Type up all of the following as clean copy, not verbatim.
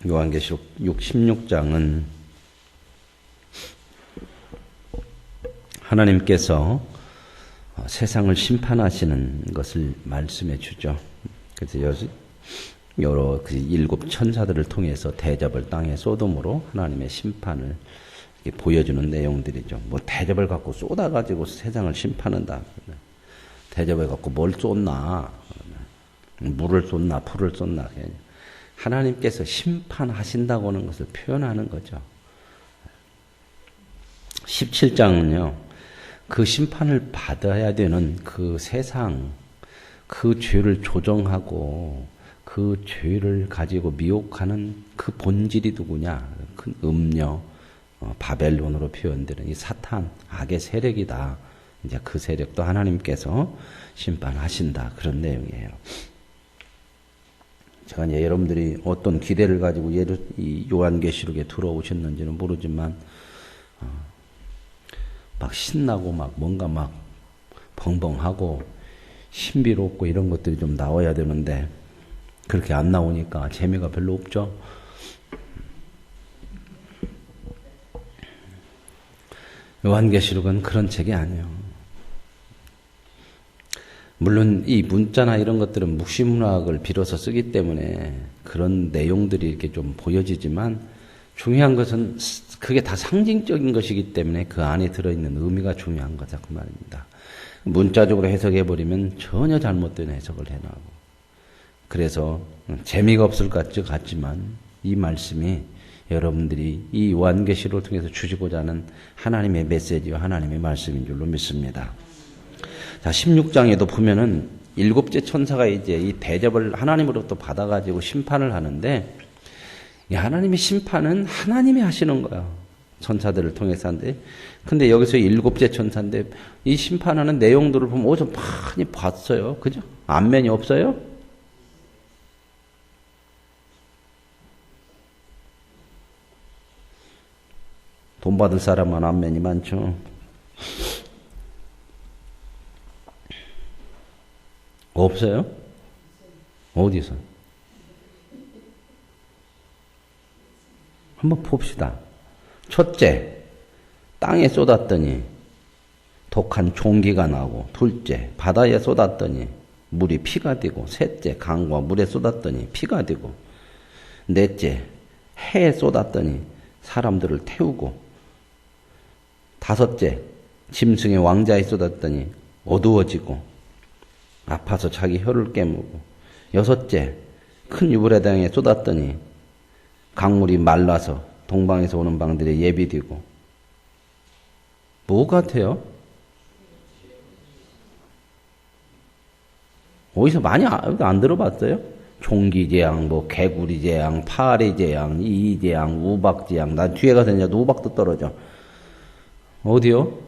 요한계시록 16장은 하나님께서 세상을 심판하시는 것을 말씀해 주죠. 그래서 여러 그 일곱 천사들을 통해서 대접을 땅에 소돔으로 하나님의 심판을 보여주는 내용들이죠. 뭐 대접을 갖고 쏟아가지고 세상을 심판한다. 대접을 갖고 뭘 쏟나? 물을 쏟나? 풀을 쏟나? 하나님께서 심판하신다고 하는 것을 표현하는 거죠. 17장은요. 그 심판을 받아야 되는 그 세상, 그 죄를 조정하고 그 죄를 가지고 미혹하는 그 본질이 누구냐? 큰 음녀, 바벨론으로 표현되는 이 사탄, 악의 세력이다. 이제 그 세력도 하나님께서 심판하신다. 그런 내용이에요. 제가 이제 여러분들이 어떤 기대를 가지고 이 요한계시록에 들어오셨는지는 모르지만, 막 신나고 막 뭔가 막 벙벙하고 신비롭고 이런 것들이 좀 나와야 되는데, 그렇게 안 나오니까 재미가 별로 없죠. 요한계시록은 그런 책이 아니에요. 물론 이 문자나 이런 것들은 묵시문학을 빌어서 쓰기 때문에 그런 내용들이 이렇게 좀 보여지지만, 중요한 것은 그게 다 상징적인 것이기 때문에 그 안에 들어있는 의미가 중요한 거다 그 말입니다. 문자적으로 해석해버리면 전혀 잘못된 해석을 해나가고, 그래서 재미가 없을 것 같지만 이 말씀이 여러분들이 이 요한계시록을 통해서 주시고자 하는 하나님의 메시지와 하나님의 말씀인 줄로 믿습니다. 자, 16장에도 보면은 일곱째 천사가 이제 이 대접을 하나님으로부터 받아가지고 심판을 하는데, 이 하나님의 심판은 하나님이 하시는 거야. 천사들을 통해서 하는데. 근데 여기서 일곱째 천사인데, 이 심판하는 내용들을 보면 어디서 많이 봤어요. 그죠? 안면이 없어요? 돈 받을 사람만 안면이 많죠. 없어요? 어디서? 한번 봅시다. 첫째, 땅에 쏟았더니 독한 종기가 나고, 둘째, 바다에 쏟았더니 물이 피가 되고, 셋째, 강과 물에 쏟았더니 피가 되고, 넷째, 해에 쏟았더니 사람들을 태우고, 다섯째, 짐승의 왕자에 쏟았더니 어두워지고 아파서 자기 혀를 깨물고, 여섯째, 큰 유브라데강에 쏟았더니 강물이 말라서 동방에서 오는 방들에 예비되고. 뭐 같아요? 어디서 많이 안 들어봤어요? 종기재앙, 뭐 개구리재앙, 파리재앙, 이재앙, 우박재앙. 난 뒤에 가서 이제 우박도 떨어져. 어디요?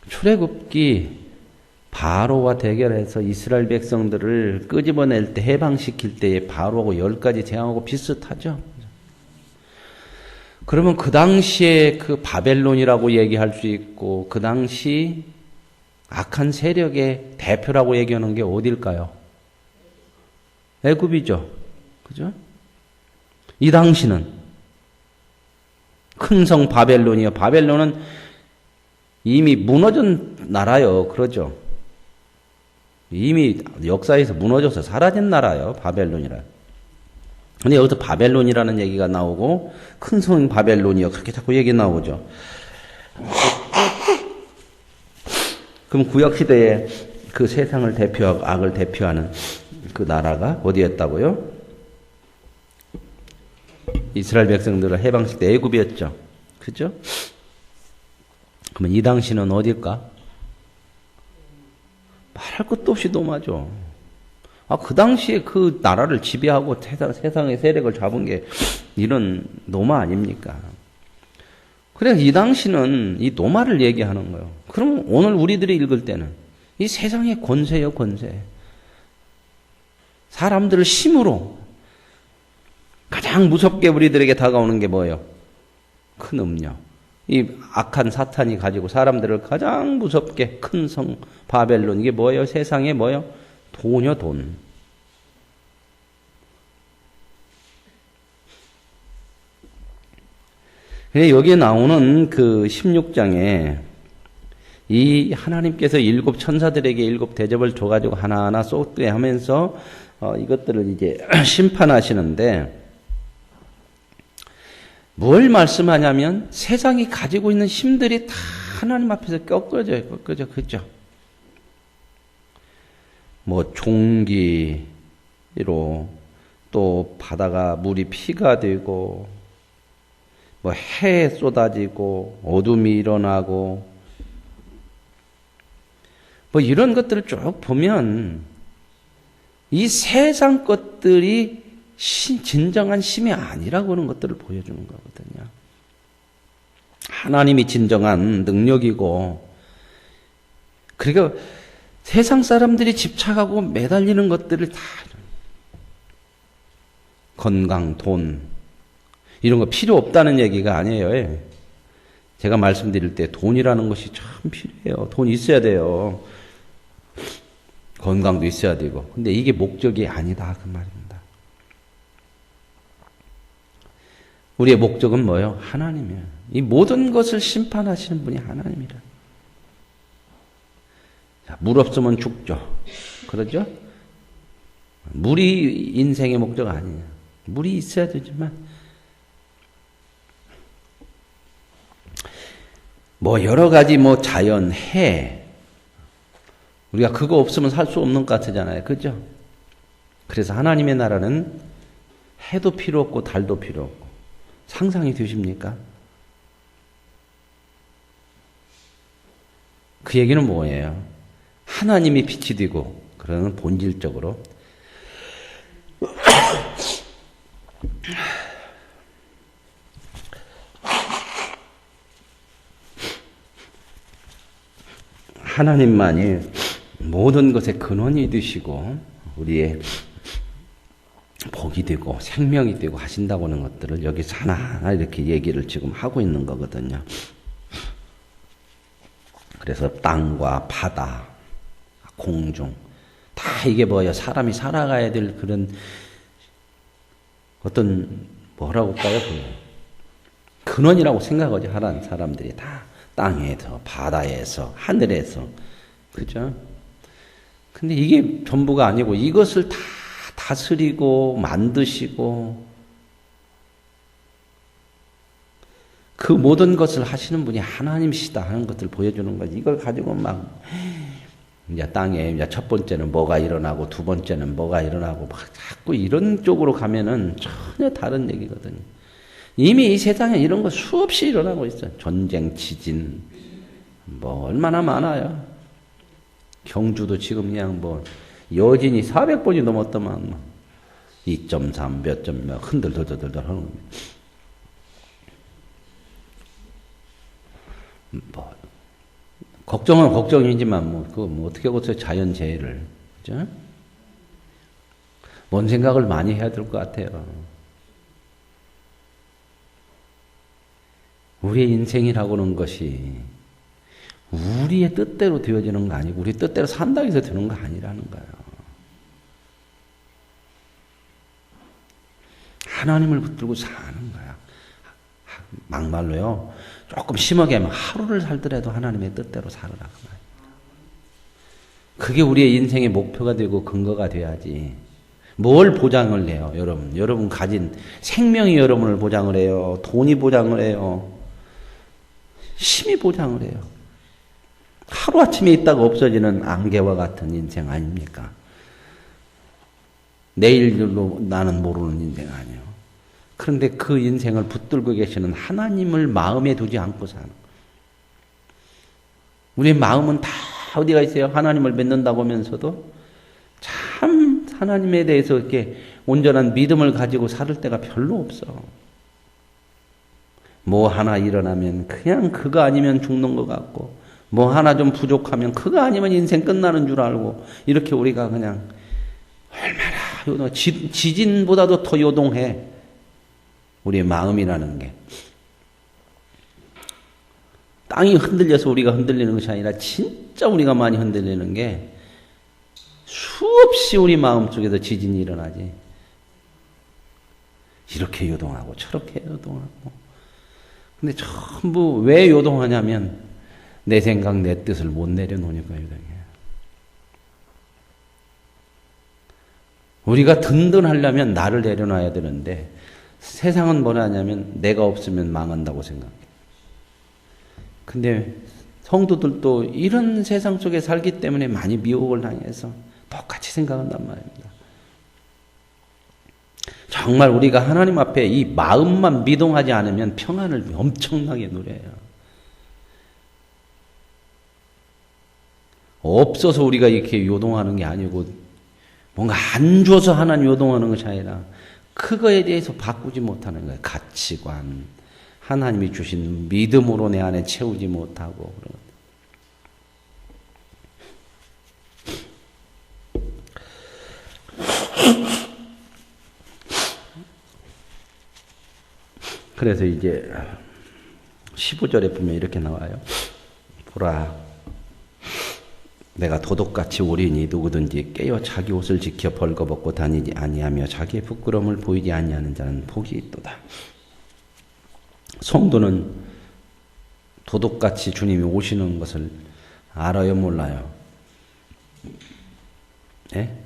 출애굽기 바로와 대결해서 이스라엘 백성들을 끄집어낼 때, 해방시킬 때에 바로하고 10가지 재앙하고 비슷하죠. 그러면 그 당시에 그 바벨론이라고 얘기할 수 있고, 그 당시 악한 세력의 대표라고 얘기하는 게 어딜까요? 애굽이죠. 그죠? 이 당시는 큰 성 바벨론이요. 바벨론은 이미 무너진 나라요. 그러죠. 이미 역사에서 무너져서 사라진 나라요. 바벨론이라. 근데 여기서 바벨론이라는 얘기가 나오고, 큰 성 바벨론이요. 그렇게 자꾸 얘기 나오죠. 그럼 구약시대에 그 세상을 대표하고 악을 대표하는 그 나라가 어디였다고요? 이스라엘 백성들을 해방시킬 때 애굽이었죠. 그죠? 그러면 이 당시는 어딜까? 말할 것도 없이 노마죠. 그 당시에 그 나라를 지배하고 세상의 세력을 잡은 게 이런 노마 아닙니까? 그래서 이 당시는 이 노마를 얘기하는 거예요. 그럼 오늘 우리들이 읽을 때는 이 세상의 권세요, 권세. 사람들을 힘으로 가장 무섭게 우리들에게 다가오는 게 뭐예요? 큰 음녀. 이 악한 사탄이 가지고 사람들을 가장 무섭게, 큰 성 바벨론, 이게 뭐예요? 세상에 뭐예요? 돈이요, 돈. 여기에 나오는 그 16장에 이 하나님께서 7 천사들에게 7 대접을 줘가지고 하나하나 쏟게 하면서 이것들을 이제 심판하시는데 뭘 말씀하냐면 세상이 가지고 있는 힘들이 다 하나님 앞에서 꺾어져요. 그죠? 뭐 종기로 또 바다가 물이 피가 되고 뭐 해 쏟아지고 어둠이 일어나고 뭐 이런 것들을 쭉 보면 이 세상 것들이 진정한 힘이 아니라고 하는 것들을 보여주는 거거든요. 하나님이 진정한 능력이고, 그러니까 세상 사람들이 집착하고 매달리는 것들을 다 건강, 돈 이런 거 필요 없다는 얘기가 아니에요. 제가 말씀드릴 때 돈이라는 것이 참 필요해요. 돈 있어야 돼요. 건강도 있어야 되고. 근데 이게 목적이 아니다 그 말입니다. 우리의 목적은 뭐예요? 하나님이에요. 이 모든 것을 심판하시는 분이 하나님이라. 물 없으면 죽죠. 그러죠? 물이 인생의 목적 아니에요. 물이 있어야 되지만 뭐 여러 가지 뭐 자연, 해 우리가 그거 없으면 살 수 없는 것 같잖아요. 그죠? 그래서 하나님의 나라는 해도 필요 없고 달도 필요 없고. 상상이 되십니까? 그 얘기는 뭐예요? 하나님이 빛이 되고 그러는 본질적으로 하나님만이 모든 것의 근원이 되시고 우리의 복이 되고 생명이 되고 하신다고 하는 것들을 여기서 하나하나 이렇게 얘기를 지금 하고 있는 거거든요. 그래서 땅과 바다, 공중 다 이게 뭐예요? 사람이 살아가야 될 그런 어떤 뭐라고 할까요? 근원이라고 생각하지 하는 사람들이 다 땅에서 바다에서 하늘에서 그죠? 근데 이게 전부가 아니고 이것을 다 다스리고 만드시고 그 모든 것을 하시는 분이 하나님이시다 하는 것을 보여주는 거지. 이걸 가지고 막 이제 땅에 이제 첫 번째는 뭐가 일어나고 두 번째는 뭐가 일어나고 막 자꾸 이런 쪽으로 가면은 전혀 다른 얘기거든요. 이미 이 세상에 이런 거 수없이 일어나고 있어요. 전쟁, 지진 뭐 얼마나 많아요. 경주도 지금 그냥 뭐 여진이 400번이 넘었더만 2.3 몇 점 몇 흔들덜덜덜 하는 겁니다. 뭐 걱정은 걱정이지만 뭐 그거 뭐 어떻게 하겠어요? 자연재해를 그죠? 뭔 생각을 많이 해야 될 것 같아요. 우리의 인생이라고는 것이 우리의 뜻대로 되어지는 거 아니고 우리 뜻대로 산다고 해서 되는 거 아니라는 거예요. 하나님을 붙들고 사는 거야. 막말로요. 조금 심하게 하면 하루를 살더라도 하나님의 뜻대로 살으라. 그게 우리의 인생의 목표가 되고 근거가 돼야지. 뭘 보장을 해요, 여러분? 여러분 가진 생명이 여러분을 보장을 해요. 돈이 보장을 해요. 힘이 보장을 해요. 하루아침에 있다가 없어지는 안개와 같은 인생 아닙니까? 내일로 나는 모르는 인생 아니에요. 그런데 그 인생을 붙들고 계시는 하나님을 마음에 두지 않고 사는 거예요. 우리의 마음은 다 어디가 있어요? 하나님을 믿는다고 하면서도 참 하나님에 대해서 이렇게 온전한 믿음을 가지고 살 때가 별로 없어. 뭐 하나 일어나면 그냥 그거 아니면 죽는 것 같고 뭐 하나 좀 부족하면 그거 아니면 인생 끝나는 줄 알고 이렇게 우리가 그냥 얼마나 요동, 지진보다도 더 요동해. 우리의 마음이라는 게. 땅이 흔들려서 우리가 흔들리는 것이 아니라 진짜 우리가 많이 흔들리는 게 수없이 우리 마음속에서 지진이 일어나지. 이렇게 요동하고 저렇게 요동하고 근데 전부 왜 요동하냐면 내 생각, 내 뜻을 못 내려놓으니까 요동해요. 우리가 든든하려면 나를 내려놔야 되는데 세상은 뭐냐면 내가 없으면 망한다고 생각해. 근데 성도들도 이런 세상 속에 살기 때문에 많이 미혹을 당해서 똑같이 생각한단 말입니다. 정말 우리가 하나님 앞에 이 마음만 미동하지 않으면 평안을 엄청나게 누려요. 없어서 우리가 이렇게 요동하는 게 아니고 뭔가 안 줘서 하나님 요동하는 것이 아니라 그거에 대해서 바꾸지 못하는 거예요. 가치관, 하나님이 주신 믿음으로 내 안에 채우지 못하고 그래서 이제 15절에 보면 이렇게 나와요. 보라, 내가 도둑같이 오리니 누구든지 깨어 자기 옷을 지켜 벌거벗고 다니지 아니하며 자기의 부끄러움을 보이지 아니하는 자는 복이 있도다. 성도는 도둑같이 주님이 오시는 것을 알아요, 몰라요? 예?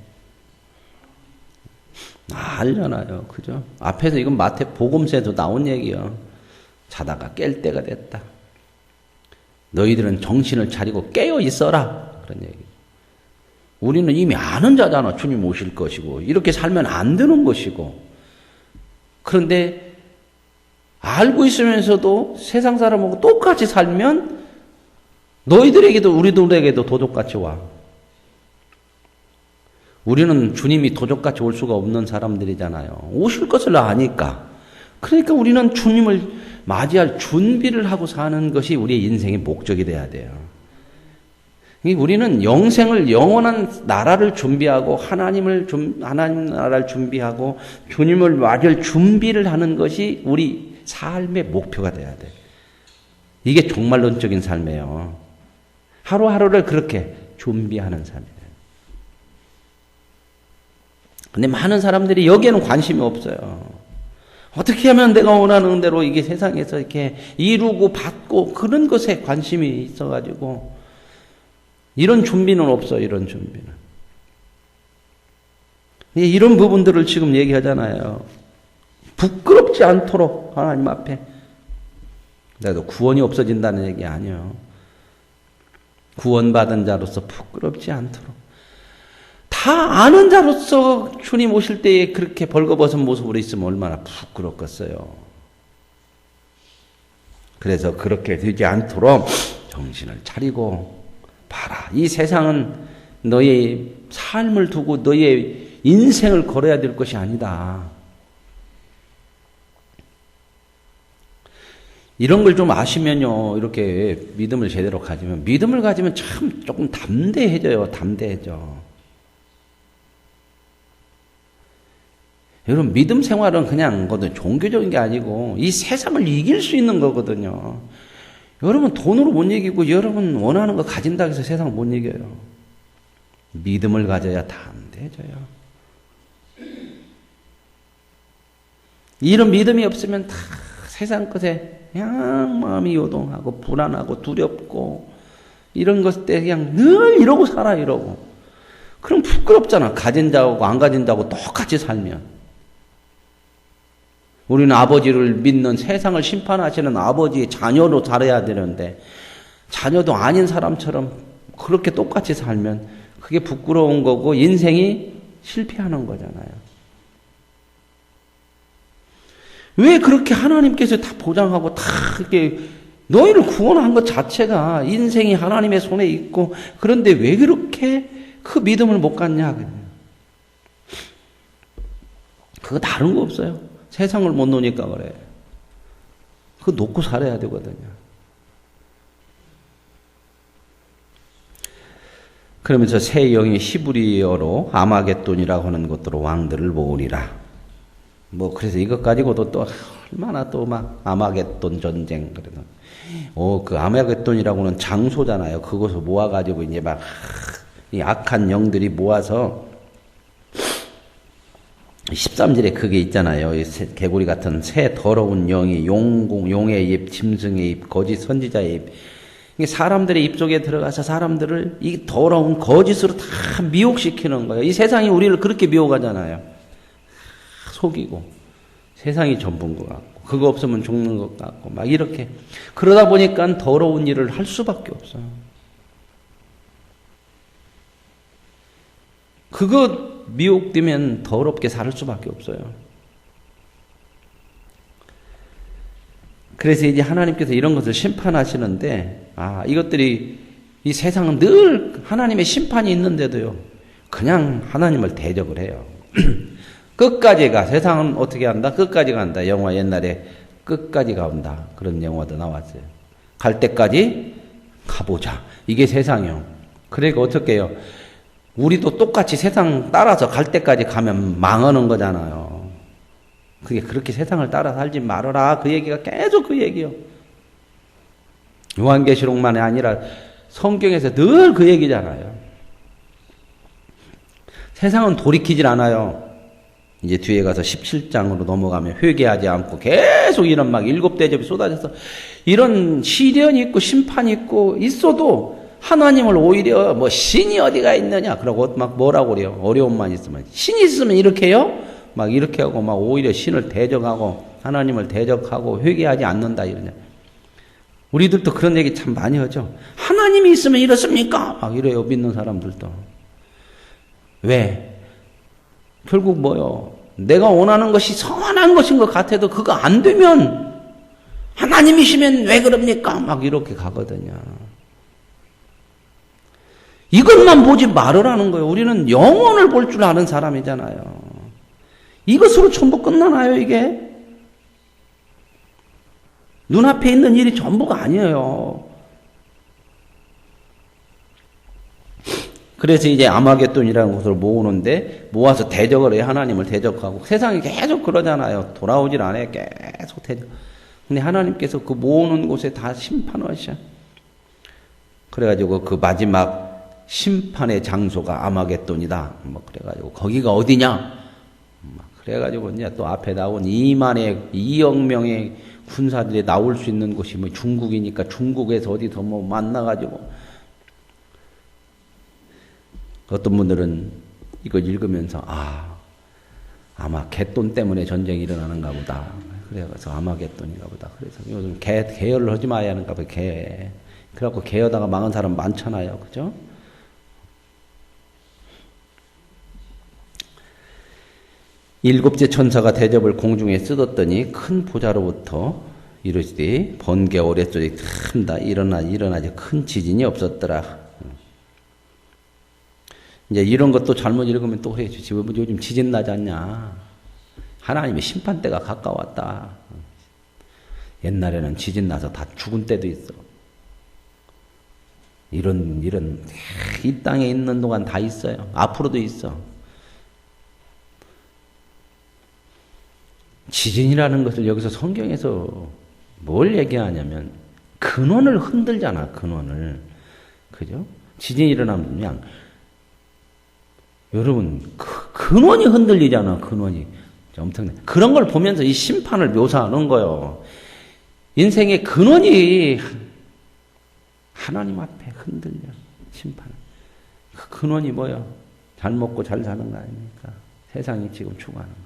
알잖아요. 그죠? 앞에서 이건 마태 복음서에도 나온 얘기요. 자다가 깰 때가 됐다. 너희들은 정신을 차리고 깨어 있어라. 그런 얘기. 우리는 이미 아는 자잖아. 주님 오실 것이고 이렇게 살면 안 되는 것이고. 그런데 알고 있으면서도 세상 사람하고 똑같이 살면 너희들에게도 우리들에게도 도둑같이 와. 우리는 주님이 도적같이 올 수가 없는 사람들이잖아요. 오실 것을 아니까. 그러니까 우리는 주님을 맞이할 준비를 하고 사는 것이 우리의 인생의 목적이 돼야 돼요. 우리는 영생을, 영원한 나라를 준비하고 하나님 나라를 준비하고 주님을 맞이할 준비를 하는 것이 우리 삶의 목표가 돼야 돼. 이게 종말론적인 삶이에요. 하루하루를 그렇게 준비하는 삶이에요. 근데 많은 사람들이 여기에는 관심이 없어요. 어떻게 하면 내가 원하는 대로 이게 세상에서 이렇게 이루고 받고 그런 것에 관심이 있어가지고 이런 준비는 없어요. 이런 준비는. 이런 부분들을 지금 얘기하잖아요. 부끄럽지 않도록 하나님 앞에. 그래도 구원이 없어진다는 얘기 아니에요. 구원받은 자로서 부끄럽지 않도록. 다 아는 자로서 주님 오실 때에 그렇게 벌거벗은 모습으로 있으면 얼마나 부끄럽겠어요. 그래서 그렇게 되지 않도록 정신을 차리고 봐라. 이 세상은 너의 삶을 두고 너의 인생을 걸어야 될 것이 아니다. 이런 걸 좀 아시면요. 이렇게 믿음을 제대로 가지면 믿음을 가지면 참 조금 담대해져요. 담대해져. 여러분 믿음 생활은 그냥 종교적인 게 아니고 이 세상을 이길 수 있는 거거든요. 여러분 돈으로 못 이기고 여러분 원하는 거 가진다고 해서 세상을 못 이겨요. 믿음을 가져야 담대해져요. 이런 믿음이 없으면 다 세상 것에 그냥 마음이 요동하고 불안하고 두렵고 이런 것 때문에 그냥 늘 이러고 살아 이러고. 그럼 부끄럽잖아. 가진 자하고 안 가진 자하고 똑같이 살면. 우리는 아버지를 믿는 세상을 심판하시는 아버지의 자녀로 살아야 되는데 자녀도 아닌 사람처럼 그렇게 똑같이 살면 그게 부끄러운 거고 인생이 실패하는 거잖아요. 왜 그렇게 하나님께서 다 보장하고 다 이렇게 너희를 구원한 것 자체가 인생이 하나님의 손에 있고 그런데 왜 그렇게 그 믿음을 못 갖냐. 그거 다른 거 없어요. 세상을 못 노니까 그래. 그거 놓고 살아야 되거든요. 그러면서 새 영이 히브리어로 아마겟돈이라고 하는 것으로 왕들을 모으리라. 그래서 이것 가지고도 또 얼마나 또 막 아마겟돈 전쟁 그래도 그 아마겟돈이라고는 장소잖아요. 그것을 모아가지고 이제 막 이 악한 영들이 모아서 13절에 그게 있잖아요. 이 개구리 같은 새 더러운 영이 용의 입, 짐승의 입, 거짓 선지자의 입. 이게 사람들의 입 속에 들어가서 사람들을 이 더러운 거짓으로 다 미혹시키는 거예요. 이 세상이 우리를 그렇게 미혹하잖아요. 속이고 세상이 전부인 것 같고 그거 없으면 죽는 것 같고 막 이렇게 그러다 보니까 더러운 일을 할 수밖에 없어요. 그거 미혹되면 더럽게 살 수밖에 없어요. 그래서 이제 하나님께서 이런 것을 심판하시는데, 이것들이, 이 세상은 늘 하나님의 심판이 있는데도요, 그냥 하나님을 대적을 해요. 끝까지 가. 세상은 어떻게 한다? 끝까지 간다. 영화 옛날에 끝까지 가온다. 그런 영화도 나왔어요. 갈 때까지 가보자. 이게 세상이요. 그러니까 어떻게 해요? 우리도 똑같이 세상 따라서 갈 때까지 가면 망하는 거잖아요. 그게 그렇게 세상을 따라 살지 말아라. 그 얘기가 계속 그 얘기요. 요한계시록만이 아니라 성경에서 늘 그 얘기잖아요. 세상은 돌이키질 않아요. 이제 뒤에 가서 17장으로 넘어가면 회개하지 않고 계속 이런 막 7대접이 쏟아져서 이런 시련이 있고 심판이 있고 있어도 하나님을 오히려 뭐 신이 어디가 있느냐 그러고 막 뭐라고 그래요. 어려움만 있으면 신이 있으면 이렇게 해요. 막 이렇게 하고 막 오히려 신을 대적하고 하나님을 대적하고 회개하지 않는다 이러냐. 우리들도 그런 얘기 참 많이 하죠. 하나님이 있으면 이렇습니까? 막 이래요. 믿는 사람들도. 왜? 결국 뭐요? 내가 원하는 것이 선한 것인 것 같아도 그거 안 되면 하나님이시면 왜 그럽니까? 막 이렇게 가거든요. 이것만 보지 말으라는 거예요. 우리는 영혼을 볼 줄 아는 사람이잖아요. 이것으로 전부 끝나나요, 이게? 눈앞에 있는 일이 전부가 아니에요. 그래서 이제 아마겟돈이라는 것을 모으는데 모아서 대적을 해요. 하나님을 대적하고. 세상이 계속 그러잖아요. 돌아오질 않아요. 계속 대적. 근데 하나님께서 그 모으는 곳에 다 심판하셔. 그래가지고 그 마지막 심판의 장소가 아마겟돈이다. 뭐 그래가지고 거기가 어디냐? 그래가지고 이제 또 앞에 나온 2억 명의 군사들이 나올 수 있는 곳이 뭐 중국이니까 중국에서 어디서 뭐 만나가지고 어떤 분들은 이거 읽으면서 아마 갯돈 때문에 전쟁이 일어나는가 보다. 그래서 아마겟돈인가 보다. 그래서 요즘 개열을 하지 마야 하는가 봐. 그래갖고 개여다가 망한 사람 많잖아요. 그죠? 일곱째 천사가 대접을 공중에 쓰뒀더니 큰 보좌로부터 이르시되 번개 오랫소리 튼다 일어나지 큰 지진이 없었더라. 이제 이런 것도 잘못 읽으면 또 그래. 요즘 지진 나지 않냐. 하나님의 심판 때가 가까웠다. 옛날에는 지진 나서 다 죽은 때도 있어. 이런 이 땅에 있는 동안 다 있어요. 앞으로도 있어. 지진이라는 것을 여기서 성경에서 뭘 얘기하냐면 근원을 흔들잖아. 근원을. 그죠? 지진이 일어나면 그냥 여러분 근원이 흔들리잖아. 근원이. 엄청나. 그런 걸 보면서 이 심판을 묘사하는 거예요. 인생의 근원이 하나님 앞에 흔들려. 심판. 그 근원이 뭐야? 잘 먹고 잘 사는 거 아닙니까? 세상이 지금 추구하는 거.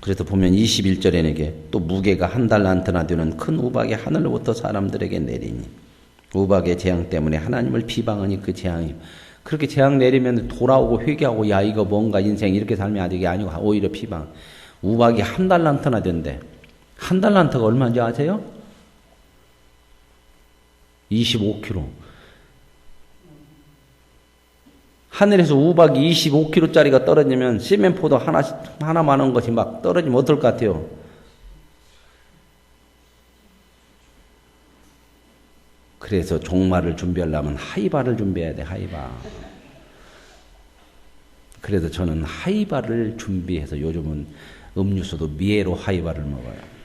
그래서 보면 21절에 이게 또 무게가 1달란트나 되는 큰 우박이 하늘로부터 사람들에게 내리니 우박의 재앙 때문에 하나님을 비방하니 그 재앙이 그렇게 재앙 내리면 돌아오고 회개하고 야 이거 뭔가 인생 이렇게 살면 아직이 아니고 오히려 비방. 우박이 1달란트나 된대. 1달란트가 얼마인지 아세요? 25kg. 하늘에서 우박이 25kg짜리가 떨어지면 시멘포도 하나만 한 것이 막 떨어지면 어떨 것 같아요? 그래서 종말을 준비하려면 하이바를 준비해야 돼. 하이바. 그래서 저는 하이바를 준비해서 요즘은 음료수도 미에로 하이바를 먹어요.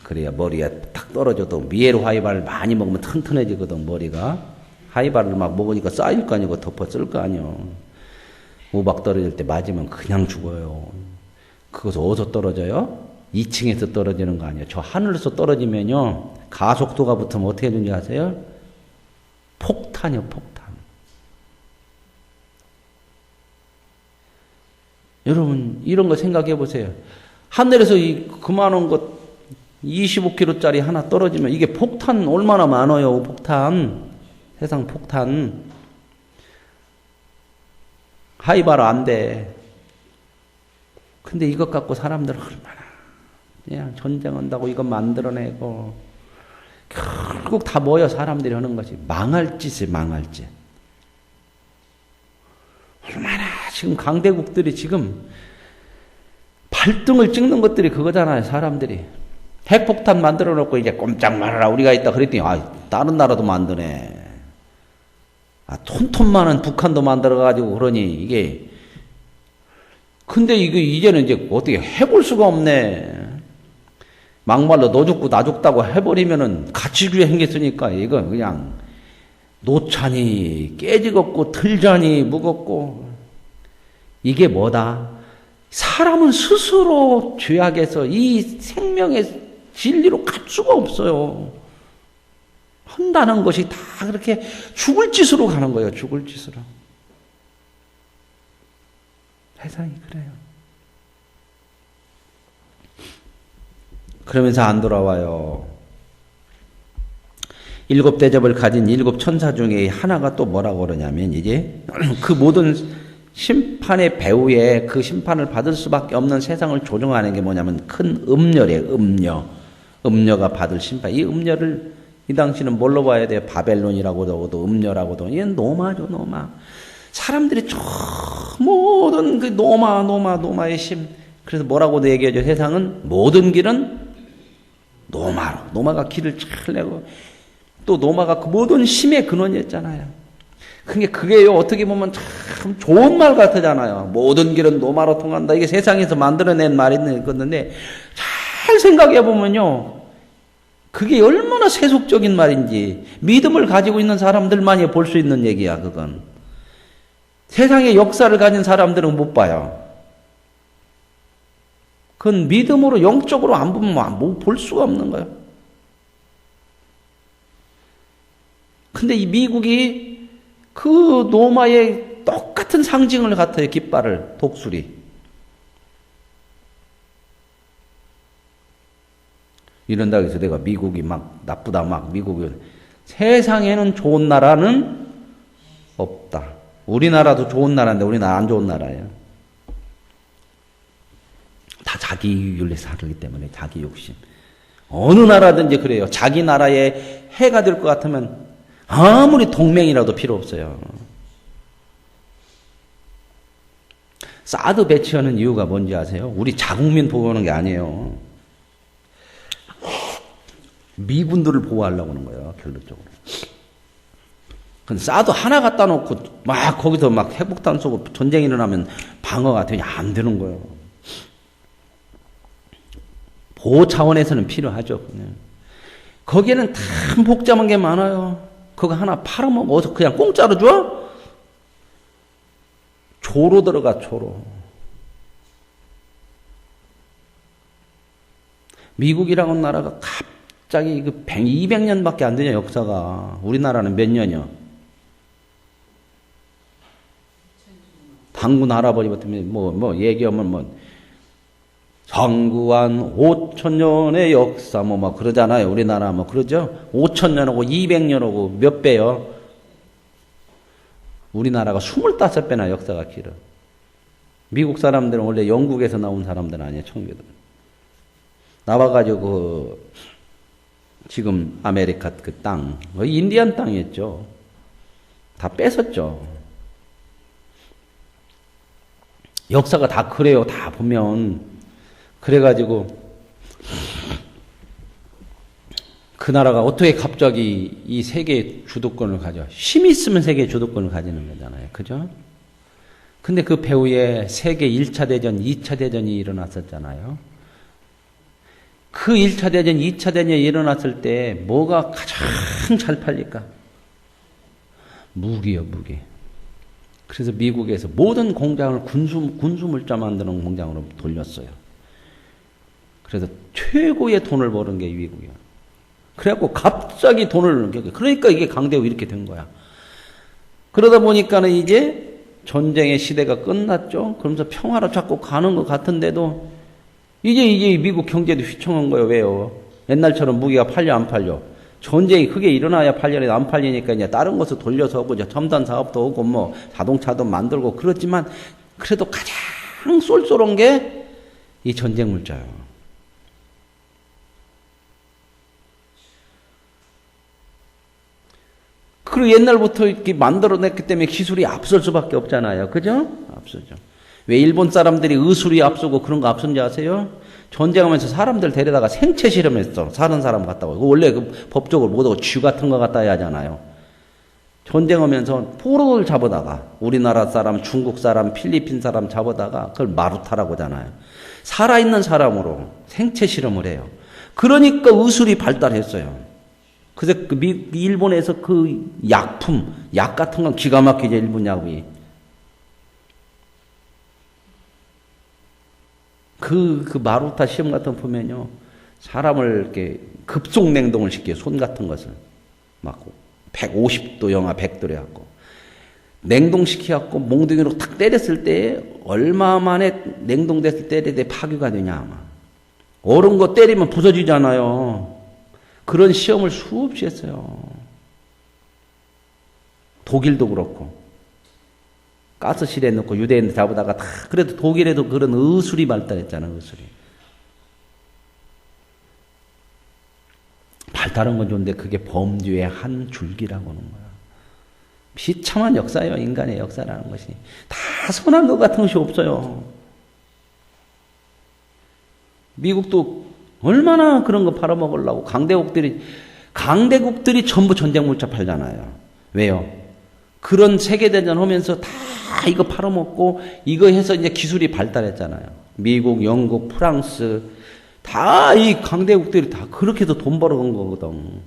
그래야 머리가 탁 떨어져도 미에로 하이바를 많이 먹으면 튼튼해지거든. 머리가 하이바를 막 먹으니까 쌓일 거 아니고 덮어 쓸 거 아니요. 우박 떨어질 때 맞으면 그냥 죽어요. 그것은 어디서 떨어져요? 2층에서 떨어지는 거 아니에요. 저 하늘에서 떨어지면요. 가속도가 붙으면 어떻게 되는지 아세요? 폭탄이요, 폭탄. 여러분, 이런 거 생각해 보세요. 하늘에서 그만한 것 25kg짜리 하나 떨어지면 이게 폭탄 얼마나 많아요, 폭탄. 세상 폭탄. 하이바라 안 돼. 근데 이것 갖고 사람들은 얼마나 그냥 전쟁한다고 이거 만들어내고 결국 다 모여 사람들이 하는 것이 망할 짓이 망할 짓. 얼마나 지금 강대국들이 지금 발등을 찍는 것들이 그거잖아요. 사람들이 핵폭탄 만들어 놓고 이제 꼼짝 말아라 우리가 있다 그랬더니 다른 나라도 만드네. 톤톤 많은 북한도 만들어 가지고 그러니 이게 근데 이거 이제는 이제 어떻게 해볼 수가 없네. 막말로 너 죽고 나 죽다고 해버리면은 가치주의 생겼으니까 이건 그냥 노찬이 깨지겠고 틀자니 무겁고 이게 뭐다? 사람은 스스로 죄악에서 이 생명의 진리로 갈 수가 없어요. 한다는 것이 다 그렇게 죽을 짓으로 가는 거예요. 죽을 짓으로. 세상이 그래요. 그러면서 안 돌아와요. 7 대접을 가진 7 천사 중에 하나가 또 뭐라고 그러냐면 이제 그 모든 심판의 배후에 그 심판을 받을 수밖에 없는 세상을 조종하는 게 뭐냐면 큰 음녀래요. 음녀가 받을 심판. 이 음녀를 이 당시는 뭘로 봐야 돼요? 바벨론이라고도 하고도 음녀라고도. 이건 노마죠, 노마. 사람들이 모든 그 노마의 심. 그래서 뭐라고도 얘기하죠. 세상은 모든 길은 노마로. 노마가 길을 잘 내고 또 노마가 그 모든 심의 근원이었잖아요. 그게요, 어떻게 보면 참 좋은 말 같잖아요. 모든 길은 노마로 통한다. 이게 세상에서 만들어낸 말인데, 잘 생각해 보면요. 그게 얼마나 세속적인 말인지, 믿음을 가지고 있는 사람들만이 볼 수 있는 얘기야, 그건. 세상의 역사를 가진 사람들은 못 봐요. 그건 믿음으로, 영적으로 안 보면 볼 수가 없는 거예요. 근데 이 미국이 그 노마의 똑같은 상징을 같아요. 깃발을, 독수리. 이런다고 해서 내가 미국이 막 나쁘다, 막 미국이. 세상에는 좋은 나라는 없다. 우리나라도 좋은 나라인데 우리나라 안 좋은 나라예요. 다 자기 이익을 살기 때문에 자기 욕심. 어느 나라든지 그래요. 자기 나라에 해가 될 것 같으면 아무리 동맹이라도 필요 없어요. 사드 배치하는 이유가 뭔지 아세요? 우리 자국민 보호하는 게 아니에요. 미군들을 보호하려고 하는 거예요, 결론적으로. 사드 하나 갖다 놓고 막 거기서 막 핵폭탄 쏘고 전쟁이 일어나면 방어가 되냐? 안 되는 거예요. 보호 차원에서는 필요하죠. 그냥. 거기에는 참 복잡한 게 많아요. 그거 하나 팔아먹으면 어디서 그냥 공짜로 줘? 조로 들어가, 조로. 미국이라는 나라가 갑자기 200년밖에 안 되냐, 역사가. 우리나라는 몇 년이요? 당군 할아버지 같으면 얘기하면 상구한 5,000년의 역사 막 그러잖아요. 우리나라 그러죠? 5,000년하고 200년하고 몇 배요? 우리나라가 25배나 역사가 길어. 미국 사람들은 원래 영국에서 나온 사람들 아니에요, 청교도. 나와가지고 지금 아메리카 그 땅, 인디안 땅이었죠. 다 뺏었죠. 역사가 다 그래요. 다 보면. 그래가지고 그 나라가 어떻게 갑자기 이 세계 주도권을 가져? 힘이 있으면 세계 주도권을 가지는 거잖아요. 그죠? 근데 그 배후에 세계 1차 대전, 2차 대전이 일어났었잖아요. 그 1차 대전, 2차 대전이 일어났을 때 뭐가 가장 잘 팔릴까? 무기요, 무기. 그래서 미국에서 모든 공장을 군수 물자 만드는 공장으로 돌렸어요. 그래서 최고의 돈을 버는 게 미국이야. 그래갖고 갑자기 돈을, 그러니까 이게 강대국 이렇게 된 거야. 그러다 보니까는 이제 전쟁의 시대가 끝났죠. 그러면서 평화로 자꾸 가는 것 같은데도 이제 미국 경제도 휘청한 거예요. 왜요? 옛날처럼 무기가 팔려 안 팔려? 전쟁이 크게 일어나야 팔려야 안 팔리니까 이제 다른 것을 돌려서 하고 이제 첨단 사업도 하고 뭐 자동차도 만들고 그렇지만 그래도 가장 쏠쏠한 게 이 전쟁 물자예요. 그리고 옛날부터 이렇게 만들어냈기 때문에 기술이 앞설 수밖에 없잖아요. 그죠? 앞서죠. 왜 일본 사람들이 의술이 앞서고 그런 거 앞선지 아세요? 전쟁하면서 사람들 데려다가 생체 실험했어. 사는 사람 갖다가. 원래 그 법적으로 못하고 쥐 같은 거 갖다 해야 하잖아요. 전쟁하면서 포로를 잡아다가 우리나라 사람, 중국 사람, 필리핀 사람 잡아다가 그걸 마루타라고 하잖아요. 살아있는 사람으로 생체 실험을 해요. 그러니까 의술이 발달했어요. 그래서 일본에서 그 약품, 약 같은 건 기가 막히죠, 일본 약이. 그 마루타 시험 같은 거 보면요. 사람을 이렇게 급속 냉동을 시켜요. 손 같은 것을. 막 150도 영하 100도래 갖고. 냉동시켜갖고 몽둥이로 탁 때렸을 때 얼마 만에 냉동됐을 때 파괴가 되냐, 아마. 얼은 거 때리면 부서지잖아요. 그런 시험을 수없이 했어요. 독일도 그렇고. 가스실에 넣고 유대인 잡아다가 다, 그래도 독일에도 그런 의술이 발달했잖아요, 의술이. 발달한 건 좋은데 그게 범죄의 한 줄기라고 하는 거야. 비참한 역사예요, 인간의 역사라는 것이. 다 선한 것 같은 것이 없어요. 미국도 얼마나 그런 거 팔아먹으려고 강대국들이 전부 전쟁 물자 팔잖아요. 왜요? 그런 세계대전 하면서 다 이거 팔아먹고 이거 해서 이제 기술이 발달했잖아요. 미국, 영국, 프랑스 다 이 강대국들이 다 그렇게도 돈 벌어간 거거든.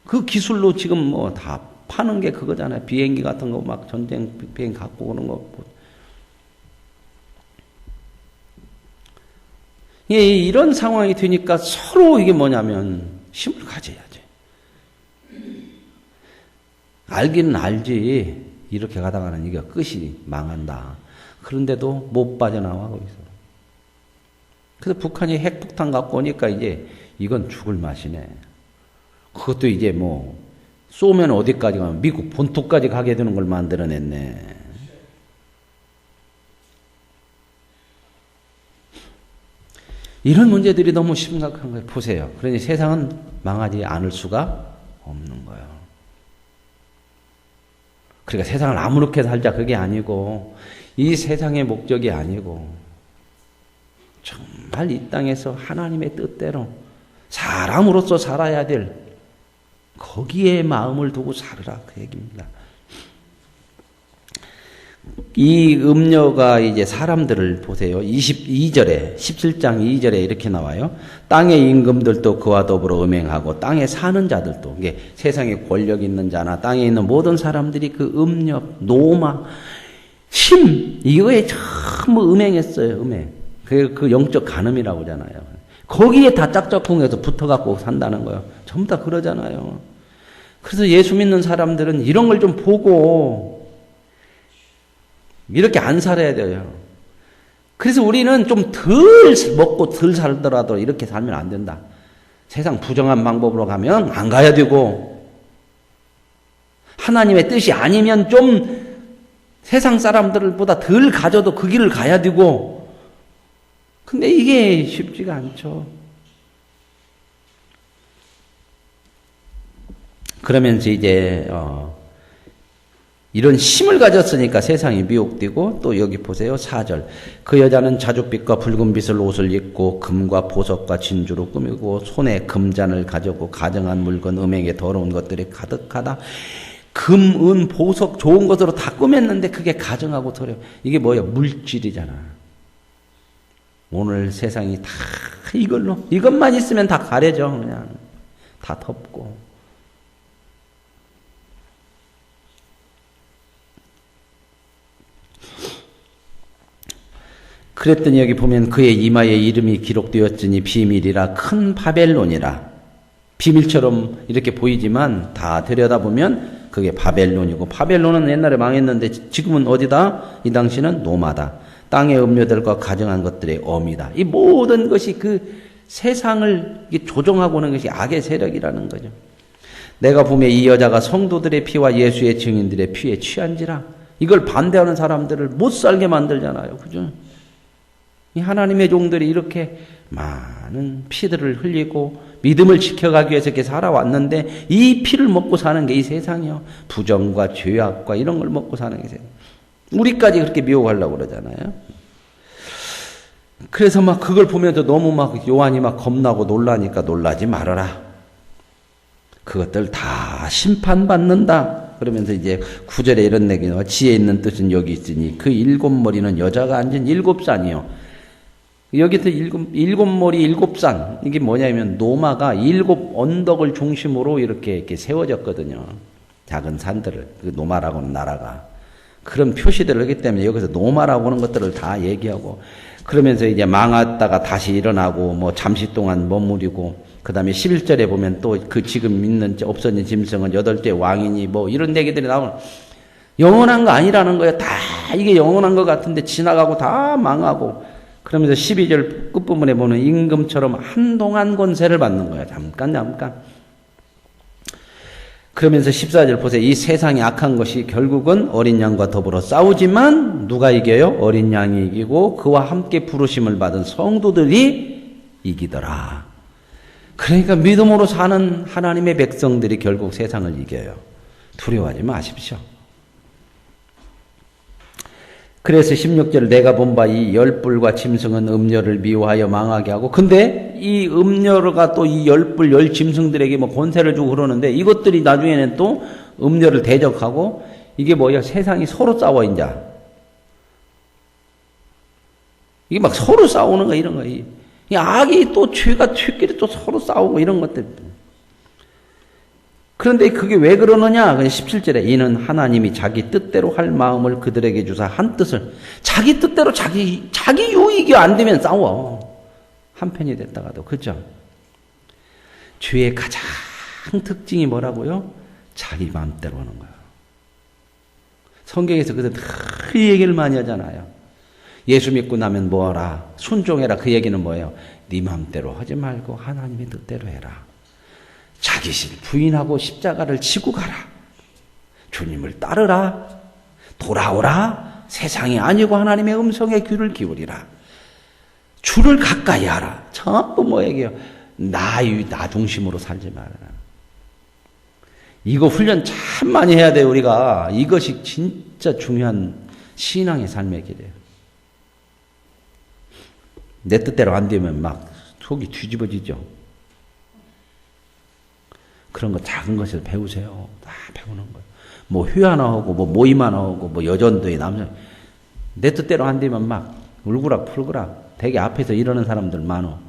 그 기술로 지금 뭐 다 파는 게 그거잖아요. 비행기 같은 거 막 전쟁 비행기 갖고 오는 거. 예, 이런 상황이 되니까 서로 이게 뭐냐면 힘을 가져야지. 알기는 알지. 이렇게 가다가는 이게 끝이 망한다. 그런데도 못 빠져나가고 있어. 그래서 북한이 핵폭탄 갖고 오니까 이제 이건 죽을 맛이네. 그것도 이제 뭐 쏘면 어디까지 가면 미국 본토까지 가게 되는 걸 만들어냈네. 이런 문제들이 너무 심각한 거예요. 보세요. 그러니 세상은 망하지 않을 수가 없는 거예요. 그러니까 세상을 아무렇게 살자 그게 아니고 이 세상의 목적이 아니고 정말 이 땅에서 하나님의 뜻대로 사람으로서 살아야 될 거기에 마음을 두고 살으라 그 얘기입니다. 이 음녀가 이제 사람들을 보세요. 22절에 17장 2절에 이렇게 나와요. 땅의 임금들도 그와 더불어 음행하고 땅에 사는 자들도 이게 세상에 권력 있는 자나 땅에 있는 모든 사람들이 그 음녀, 노마, 심 이거에 전부 음행했어요. 음행. 그 영적 간음이라고 하잖아요. 거기에 다 짝짝꿍해서 붙어갖고 산다는 거예요. 전부 다 그러잖아요. 그래서 예수 믿는 사람들은 이런 걸 좀 보고 이렇게 안 살아야 돼요. 그래서 우리는 좀 덜 먹고 덜 살더라도 이렇게 살면 안 된다. 세상 부정한 방법으로 가면 안 가야 되고 하나님의 뜻이 아니면 좀 세상 사람들보다 덜 가져도 그 길을 가야 되고 근데 이게 쉽지가 않죠. 그러면서 이제 이런 힘을 가졌으니까 세상이 미혹되고 또 여기 보세요. 4절. 그 여자는 자줏빛과 붉은빛을 옷을 입고 금과 보석과 진주로 꾸미고 손에 금잔을 가지고 가정한 물건 음행에 더러운 것들이 가득하다. 금, 은, 보석 좋은 것으로 다 꾸몄는데 그게 가정하고 더러워. 이게 뭐예요? 물질이잖아. 오늘 세상이 다 이걸로 이것만 있으면 다 가려져. 그냥 다 덮고. 그랬더니 여기 보면 그의 이마에 이름이 기록되었으니 비밀이라 큰 바벨론이라. 비밀처럼 이렇게 보이지만 다 들여다보면 그게 바벨론이고, 바벨론은 옛날에 망했는데 지금은 어디다? 이 당시는 노마다. 땅의 음료들과 가정한 것들의 어미다. 이 모든 것이 그 세상을 조종하고 오는 것이 악의 세력이라는 거죠. 내가 보면 이 여자가 성도들의 피와 예수의 증인들의 피에 취한지라. 이걸 반대하는 사람들을 못 살게 만들잖아요. 그죠? 이 하나님의 종들이 이렇게 많은 피들을 흘리고 믿음을 지켜가기 위해서 이렇게 살아왔는데 이 피를 먹고 사는 게 이 세상이요. 부정과 죄악과 이런 걸 먹고 사는 게 세상. 우리까지 그렇게 미혹하려고 그러잖아요. 그래서 막 그걸 보면서 너무 막 요한이 막 겁나고 놀라니까 놀라지 말아라. 그것들 다 심판받는다. 그러면서 이제 9절에 이런 얘기가 지혜 있는 뜻은 여기 있으니 그 일곱 머리는 여자가 앉은 일곱 산이요. 여기서 일곱 머리 일곱 산. 이게 뭐냐면 노마가 일곱 언덕을 중심으로 이렇게 세워졌거든요. 작은 산들을. 그 노마라고는 나라가. 그런 표시들을 하기 때문에 여기서 노마라고 하는 것들을 다 얘기하고 그러면서 이제 망했다가 다시 일어나고 뭐 잠시 동안 머무르고 그 다음에 11절에 보면 또 그 지금 있는 없어진 짐승은 8째 왕이니 뭐 이런 얘기들이 나오는 영원한 거 아니라는 거예요. 다 이게 영원한 것 같은데 지나가고 다 망하고 그러면서 12절 끝부분에 보면 임금처럼 한동안 권세를 받는 거예요. 잠깐. 그러면서 14절 보세요. 이 세상이 악한 것이 결국은 어린 양과 더불어 싸우지만 누가 이겨요? 어린 양이 이기고 그와 함께 부르심을 받은 성도들이 이기더라. 그러니까 믿음으로 사는 하나님의 백성들이 결국 세상을 이겨요. 두려워하지 마십시오. 그래서 16절 내가 본 바 이 열불과 짐승은 음녀를 미워하여 망하게 하고 근데 이 음녀가 또 이 열불 열짐승들에게 뭐 권세를 주고 그러는데 이것들이 나중에는 또 음녀를 대적하고 이게 뭐야 세상이 서로 싸워 이제 이게 막 서로 싸우는 거 이런 거 이 악이 또 죄가 죄끼리 또 서로 싸우고 이런 것들 그런데 그게 왜 그러느냐? 17절에 이는 하나님이 자기 뜻대로 할 마음을 그들에게 주사 한 뜻을 자기 뜻대로 자기 유익이 안 되면 싸워. 한편이 됐다가도 그죠? 죄의 가장 특징이 뭐라고요? 자기 마음대로 하는 거예요. 성경에서 그래서 그 얘기를 많이 하잖아요. 예수 믿고 나면 뭐하라? 순종해라. 그 얘기는 뭐예요? 네 마음대로 하지 말고 하나님의 뜻대로 해라. 자기를 부인하고 십자가를 지고 가라. 주님을 따르라. 돌아오라. 세상이 아니고 하나님의 음성에 귀를 기울이라. 주를 가까이 하라. 전부 뭐 얘기해요? 나 중심으로 살지 말아라. 이거 훈련 참 많이 해야 돼요, 우리가. 이것이 진짜 중요한 신앙의 삶의 길이에요. 내 뜻대로 안 되면 막 속이 뒤집어지죠. 그런 거 작은 것에서 배우세요. 다 배우는 거예요. 뭐 회의 하나 하고 뭐 모임 하나 하고 뭐 여전도에 남자 내 뜻대로 안 되면 막 울그락 풀그락 되게 앞에서 이러는 사람들 많어.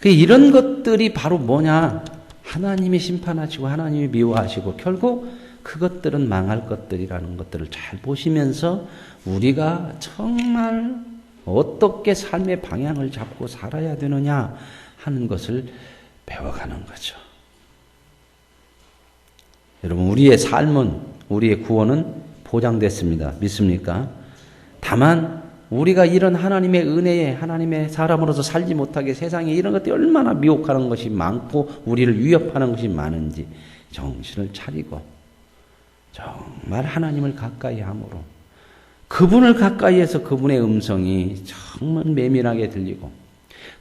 이런 것들이 바로 뭐냐? 하나님이 심판하시고 하나님이 미워하시고 결국 그것들은 망할 것들이라는 것들을 잘 보시면서 우리가 정말 어떻게 삶의 방향을 잡고 살아야 되느냐 하는 것을 배워가는 거죠. 여러분 우리의 삶은 우리의 구원은 보장됐습니다. 믿습니까? 다만 우리가 이런 하나님의 은혜에 하나님의 사람으로서 살지 못하게 세상에 이런 것들이 얼마나 미혹하는 것이 많고 우리를 위협하는 것이 많은지 정신을 차리고 정말 하나님을 가까이 함으로 그분을 가까이해서 그분의 음성이 정말 매민하게 들리고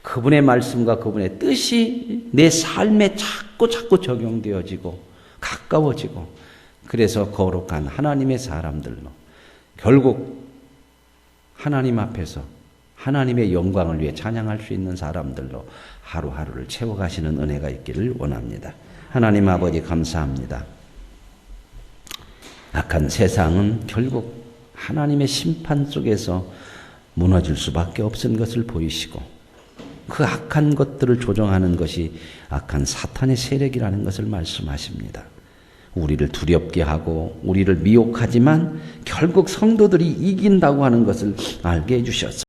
그분의 말씀과 그분의 뜻이 내 삶에 자꾸 적용되어지고 가까워지고 그래서 거룩한 하나님의 사람들로 결국 하나님 앞에서 하나님의 영광을 위해 찬양할 수 있는 사람들로 하루하루를 채워가시는 은혜가 있기를 원합니다. 하나님 아버지 감사합니다. 악한 세상은 결국 하나님의 심판 속에서 무너질 수밖에 없은 것을 보이시고 그 악한 것들을 조정하는 것이 악한 사탄의 세력이라는 것을 말씀하십니다. 우리를 두렵게 하고 우리를 미혹하지만 결국 성도들이 이긴다고 하는 것을 알게 해주셨습니다.